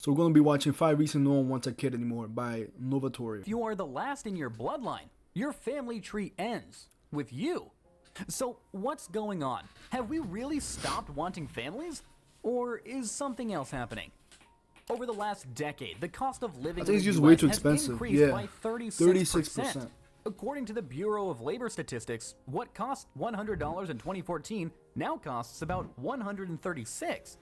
So we're going to be watching 5 Reasons No One Wants a Kid Anymore by Novatori. If you are the last in your bloodline, your family tree ends with you. So what's going on? Have we really stopped wanting families? Or is something else happening? Over the last decade, the cost of living I think in it's the just way US too has expensive. increased Yeah. by 36%. According to the Bureau of Labor Statistics, what cost $100 in 2014 now costs about $136.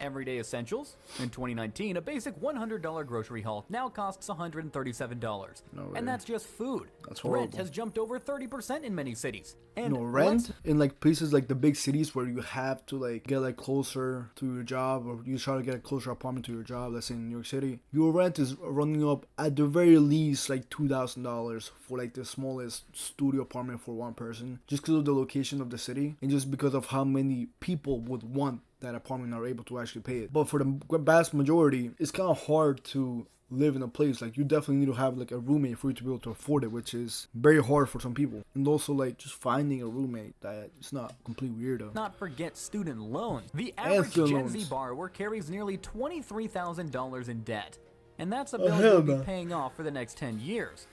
Everyday essentials. In 2019, a basic $100 grocery haul now costs $137. No way. And that's just food. That's horrible. Rent has jumped over 30% in many cities. And No, rent in like places like the big cities where you have to like get like closer to your job, or you try to get a closer apartment to your job. Let's say in New York City, your rent is running up at the very least like $2,000 for like the smallest studio apartment for one person, just because of the location of the city and just because of how many people would want that apartment and are able to actually pay it. But for the vast majority, it's kind of hard to live in a place. Like, you definitely need to have like a roommate for you to be able to afford it, which is very hard for some people. And also like just finding a roommate that it's not completely weirdo. not forget student loans. The average student Gen loans. Z borrower carries nearly $23,000 in debt. And that's a Oh, bill hell you'll be no. paying off for the next 10 years.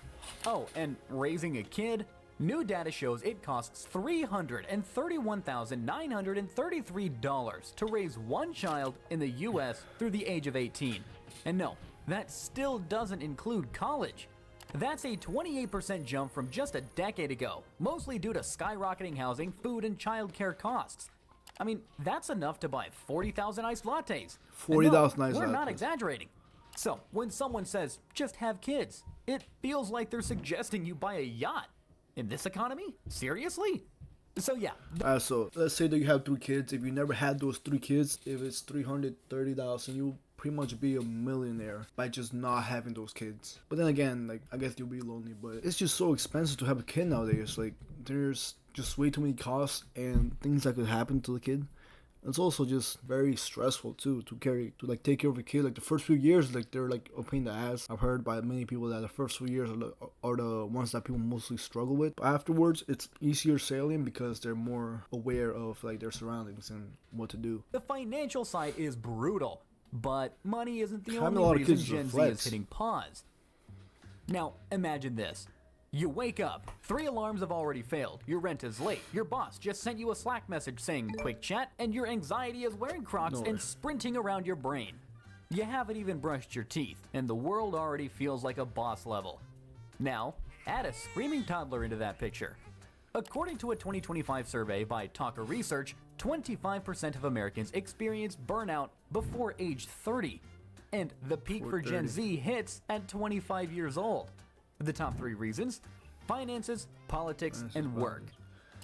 Oh, and raising a kid? New data shows it costs $331,933 to raise one child in the US through the age of 18. And no, that still doesn't include college. That's a 28% jump from just a decade ago, mostly due to skyrocketing housing, food, and childcare costs. I mean, that's enough to buy 40,000 iced lattes. And 40,000 no, iced we're not lattes. exaggerating. So, when someone says, just have kids, it feels like they're suggesting you buy a yacht. In this economy? Seriously? So yeah, So let's say that you have 3 kids. If you never had those 3 kids, if it's 330,000, you'll pretty much be a millionaire by just not having those kids. But then again, like, I guess you'll be lonely, but it's just so expensive to have a kid nowadays. Like, there's just way too many costs and things that could happen to the kid. It's also just very stressful too to take care of a kid. Like, the first few years, like, they're like a pain in the ass. I've heard by many people that the first few years are the ones that people mostly struggle with. But afterwards, it's easier sailing because they're more aware of like their surroundings and what to do. the financial side is brutal, but money isn't the Having a only lot of reason kids is a Gen Z flex. is hitting pause. Now, imagine this. You wake up, 3 alarms have already failed, your rent is late, your boss just sent you a Slack message saying quick chat, and your anxiety is wearing Crocs No and way. sprinting around your brain. You haven't even brushed your teeth, and the world already feels like a boss level. Now, add a screaming toddler into that picture. According to a 2025 survey by Talker Research, 25% of Americans experience burnout before age 30, and the peak for Gen 30. Z hits at 25 years old. The top 3 reasons: finances, politics, and work.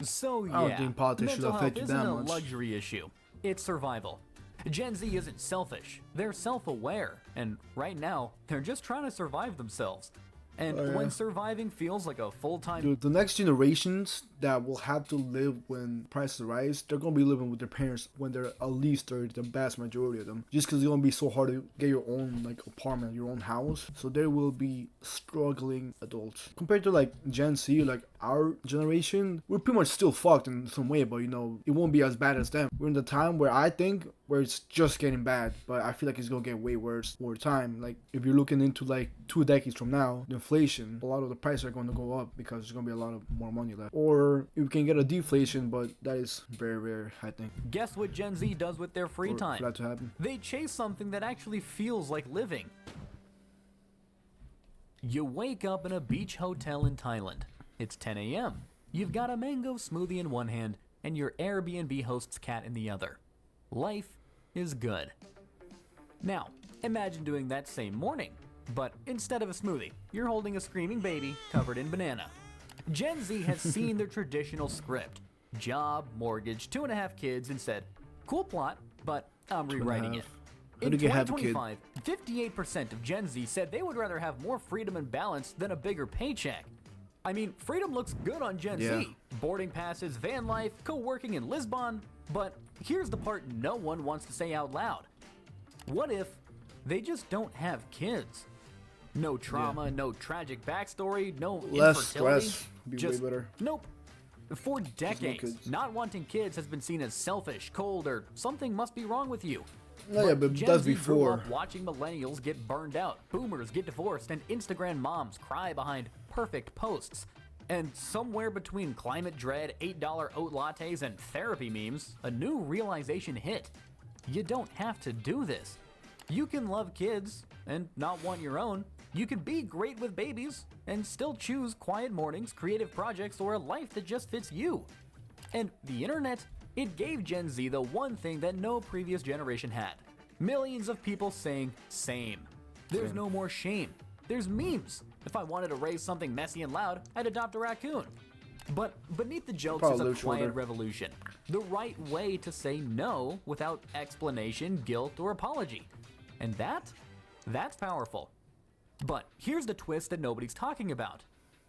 So yeah, don't think politics should mental affect health you isn't that a much. luxury issue. It's survival. Gen Z isn't selfish. They're self-aware, and right now, they're just trying to survive themselves. And Oh, yeah. when surviving feels like a full-time Dude, the next generations that will have to live when prices rise, they're gonna be living with their parents when they're at least 30, the vast majority of them. Just because it's gonna be so hard to get your own like apartment, your own house. So there will be struggling adults. Compared to like Gen Z, like our generation, we're pretty much still fucked in some way, but you know, it won't be as bad as them. We're in the time where I think where it's just getting bad, but I feel like it's gonna get way worse over time. Like, if you're looking into like 2 decades from now, the inflation, a lot of the prices are going to go up because there's gonna be a lot of more money left. Or you can get a deflation, but that is very rare, I think, Guess what Gen Z does with their free for time? that to happen. They chase something that actually feels like living. You wake up in a beach hotel in Thailand. It's 10 a.m. You've got a mango smoothie in one hand and your Airbnb host's cat in the other. Life is good. Now, imagine doing that same morning, but instead of a smoothie, you're holding a screaming baby covered in banana. Gen Z has seen their traditional script: job, mortgage, 2.5 kids, and said, cool plot, but I'm rewriting it. How In did you have a kid? 2025, 58% of Gen Z said they would rather have more freedom and balance than a bigger paycheck. I mean, freedom looks good on Gen Yeah. Z. Boarding passes, van life, co-working in Lisbon. But here's the part no one wants to say out loud. What if they just don't have kids? No trauma, no tragic backstory, no Less infertility. stress would be way Just better. nope. For decades, kids. not wanting kids has been seen as selfish, cold, or something must be wrong with you. Oh, yeah, but Gen that's Z grew before. up watching millennials get burned out, boomers get divorced, and Instagram moms cry behind perfect posts. And somewhere between climate dread, $8 oat lattes, and therapy memes, a new realization hit. You don't have to do this. You can love kids and not want your own. You can be great with babies and still choose quiet mornings, creative projects, or a life that just fits you. And the internet, it gave Gen Z the one thing that no previous generation had. Millions of people saying same. There's no more shame. There's memes. If I wanted to raise something messy and loud, I'd adopt a raccoon. But beneath the jokes is a quiet revolution. The right way to say no without explanation, guilt, or apology. And that's powerful. But here's the twist that nobody's talking about.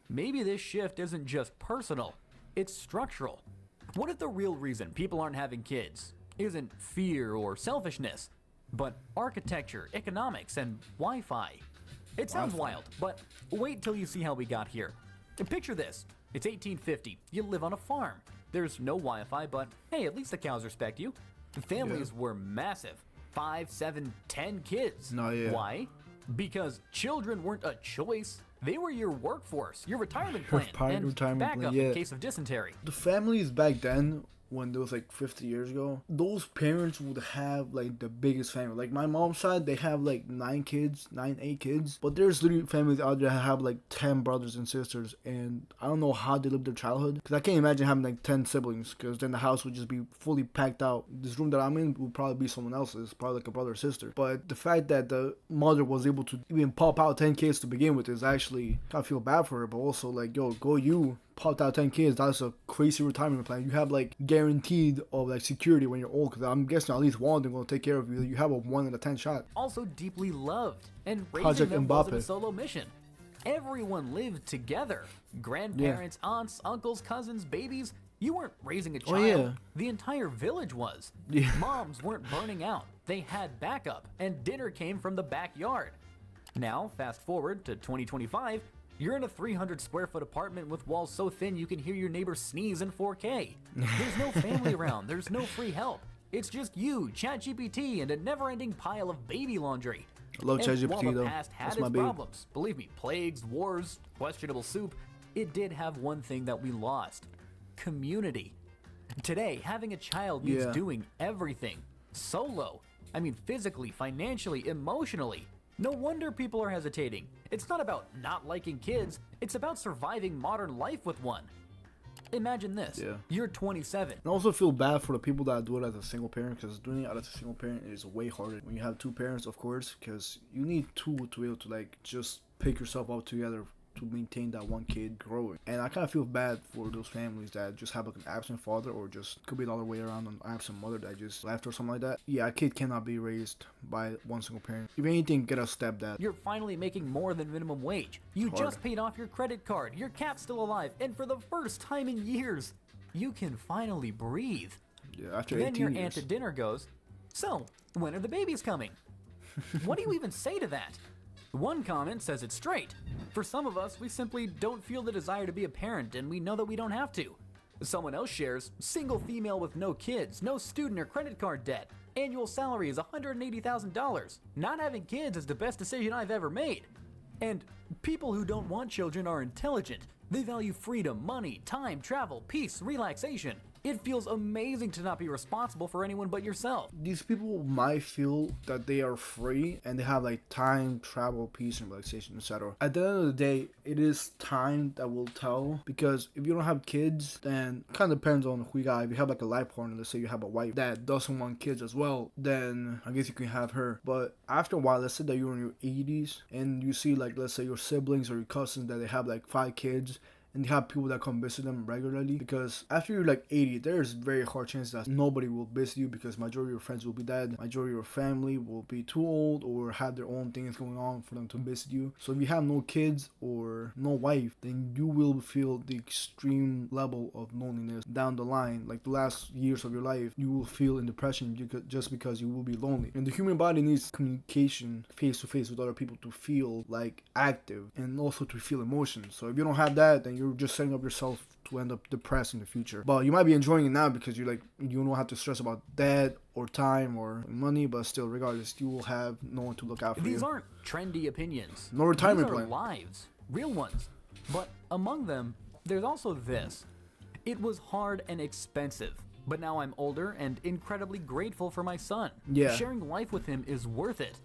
Maybe this shift isn't just personal, it's structural. What if the real reason people aren't having kids isn't fear or selfishness, but architecture, economics, and Wi-Fi? It sounds wild, but wait till you see how we got here. Picture this. It's 1850. You live on a farm. There's no Wi-Fi, but hey, at least the cows respect you. Families were massive. 5, 7, 10 kids. Why? Because children weren't a choice. They were your workforce, your retirement plan, and backup in case of dysentery. The families back then, when it was like 50 years ago, those parents would have like the biggest family. Like my mom's side, they have like 8 kids. But there's literally families out there that have like 10 brothers and sisters. And I don't know how they lived their childhood. Because I can't imagine having like 10 siblings. Because then the house would just be fully packed out. This room that I'm in would probably be someone else's. Probably like a brother or sister. But the fact that the mother was able to even pop out 10 kids to begin with is actually, I feel bad for her. But also like, yo, go you. Popped out 10 kids, that's a crazy retirement plan. You have like guaranteed of like security when you're old, because I'm guessing at least one of them will take care of you. You have a 1 in a 10 shot. Also deeply loved, and raising Project them Mbappe. wasn't a solo mission. Everyone lived together. Grandparents, aunts, uncles, cousins, babies. You weren't raising a child. The entire village was. Moms weren't burning out. They had backup, and dinner came from the backyard. Now, fast forward to 2025, you're in a 300 square foot apartment with walls so thin you can hear your neighbor sneeze in 4K. There's no family around, there's no free help. It's just you, ChatGPT, and a never-ending pile of baby laundry. I love ChatGPT though. While the though. past had its problems, believe me, plagues, wars, questionable soup, it did have one thing that we lost: community. Today, having a child means doing everything solo. I mean, physically, financially, emotionally. No wonder people are hesitating. It's not about not liking kids, it's about surviving modern life with one. Imagine this. You're 27. I also feel bad for the people that do it as a single parent, because doing it as a single parent is way harder. When you have 2 parents, of course, because you need 2 to be able to like just pick yourself up together to maintain that one kid growing. And I kind of feel bad for those families that just have like an absent father, or just could be the other way around, an absent mother that just left or something like that. Yeah, a kid cannot be raised by one single parent. If anything, get a stepdad. You're finally making more than minimum wage. You just paid off your credit card. Your cat's still alive. And for the first time in years, you can finally breathe. Yeah, after 18 years. Then your aunt at dinner goes, "So, when are the babies coming?" What do you even say to that? One comment says it straight. For some of us, we simply don't feel the desire to be a parent, and we know that we don't have to. Someone else shares, single female with no kids, no student or credit card debt. Annual salary is $180,000. Not having kids is the best decision I've ever made. And people who don't want children are intelligent. They value freedom, money, time, travel, peace, relaxation. It feels amazing to not be responsible for anyone but yourself. These people might feel that they are free and they have like time, travel, peace, and relaxation, etc. At the end of the day, it is time that will tell, because if you don't have kids, then it kind of depends on who you got. If you have like a life partner, let's say you have a wife that doesn't want kids as well, then I guess you can have her. But after a while, let's say that you're in your 80s and you see like, let's say your siblings or your cousins that they have like 5 kids, and you have people that come visit them regularly, because after you're like 80, there's very hard chances that nobody will visit you, because majority of your friends will be dead, majority of your family will be too old or have their own things going on for them to visit you. So if you have no kids or no wife, then you will feel the extreme level of loneliness down the line. Like the last years of your life, you will feel in depression just because you will be lonely. And the human body needs communication face to face with other people to feel like active and also to feel emotions. So if you don't have that, then you're just setting up yourself to end up depressed in the future. But you might be enjoying it now because you don't have to stress about debt or time or money, but still, regardless, you will have no one to look out for you. These aren't trendy opinions. No retirement These are plan. lives, real ones. But among them, there's also this. It was hard and expensive, but now I'm older and incredibly grateful for my son. Yeah. Sharing life with him is worth it.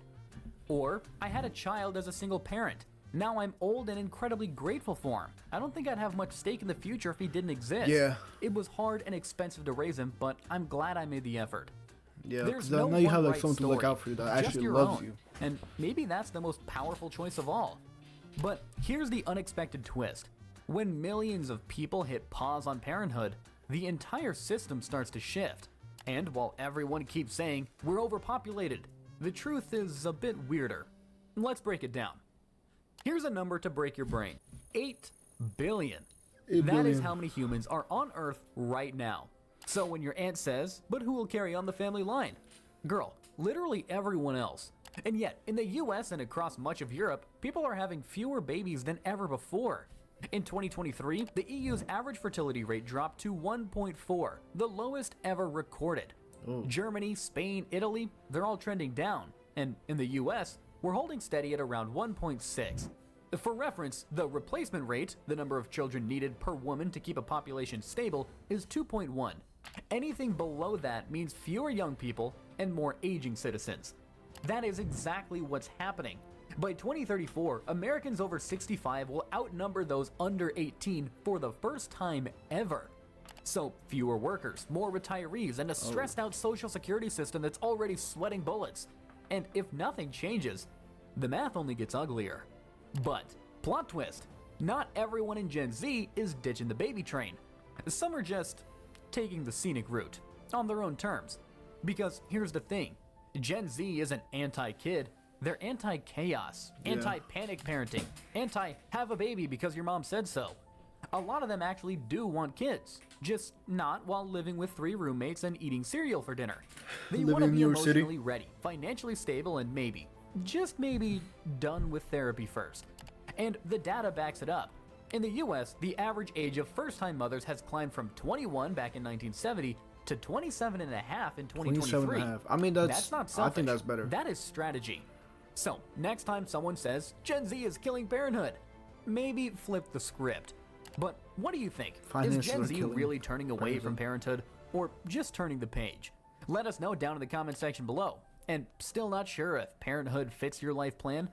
Or, I had a child as a single parent. Now I'm old and incredibly grateful for him. I don't think I'd have much stake in the future if he didn't exist. Yeah. It was hard and expensive to raise him, but I'm glad I made the effort. Yeah, There's because no now you have one like right someone to look story, out for you that just actually your loves own. you. And maybe that's the most powerful choice of all. But here's the unexpected twist. When millions of people hit pause on parenthood, the entire system starts to shift. And while everyone keeps saying we're overpopulated, the truth is a bit weirder. Let's break it down. Here's a number to break your brain. 8 billion. 8 That is billion. how many humans are on Earth right now. So when your aunt says, but who will carry on the family line? Girl, literally everyone else. And yet, in the US and across much of Europe, people are having fewer babies than ever before. In 2023, the EU's average fertility rate dropped to 1.4, the lowest ever recorded. Oh. Germany, Spain, Italy, they're all trending down. And in the US, we're holding steady at around 1.6. For reference, the replacement rate, the number of children needed per woman to keep a population stable, is 2.1. Anything below that means fewer young people and more aging citizens. That is exactly what's happening. By 2034, Americans over 65 will outnumber those under 18 for the first time ever. So, fewer workers, more retirees, and a stressed out social security system that's already sweating bullets. And if nothing changes, the math only gets uglier. But, plot twist, not everyone in Gen Z is ditching the baby train. Some are just taking the scenic route, on their own terms. Because here's the thing, Gen Z isn't anti-kid, they're anti-chaos, Yeah. anti-panic parenting, anti-have a baby because your mom said so. A lot of them actually do want kids, just not while living with 3 roommates and eating cereal for dinner. They Living want to in be New York City. emotionally ready, financially stable, and maybe, just maybe, done with therapy first. And the data backs it up. In the US, the average age of first-time mothers has climbed from 21 back in 1970 to 27 and a half in 2023. 27 and a half. I mean, that's not selfish. I think that's better. That is strategy. So, next time someone says, Gen Z is killing parenthood, maybe flip the script. But what do you think? Finances Is Gen are Z killing really turning away from parenthood, or just turning the page? Let us know down in the comment section below. And still not sure if parenthood fits your life plan?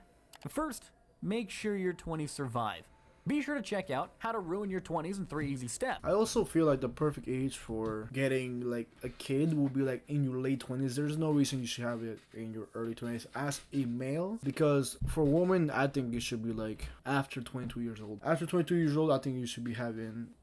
First, make sure your 20s survive. Be sure to check out How to Ruin Your 20s in 3 Easy Steps. I also feel like the perfect age for getting like a kid will be like in your late 20s. There's no reason you should have it in your early 20s as a male, because for a woman, I think it should be like after 22 years old. After 22 years old, I think you should be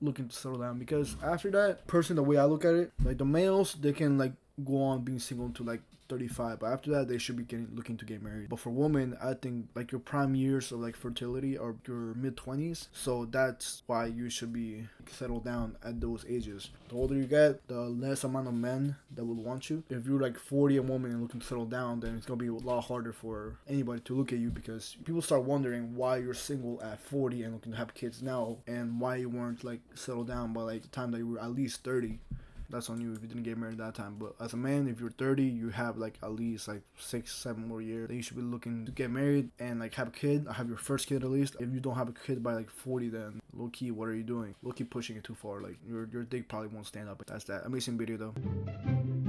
looking to settle down, because after that, personally, the way I look at it, like the males, they can like go on being single to like 35, but after that they should be looking to get married. But for women, I think like your prime years of like fertility are your mid-20s, so that's why you should be settled down at those ages. The older you get, the less amount of men that will want you. If you're like 40 a woman and looking to settle down, then it's gonna be a lot harder for anybody to look at you, because people start wondering why you're single at 40 and looking to have kids now, and why you weren't like settled down by like the time that you were at least 30. That's on you if you didn't get married that time. But as a man, if you're 30, you have like at least like 6-7 more years. Then you should be looking to get married and like have a kid, have your first kid at least. If you don't have a kid by like 40, then low key, what are you doing? Low key pushing it too far. Like your dick probably won't stand up. That's that. Amazing video though.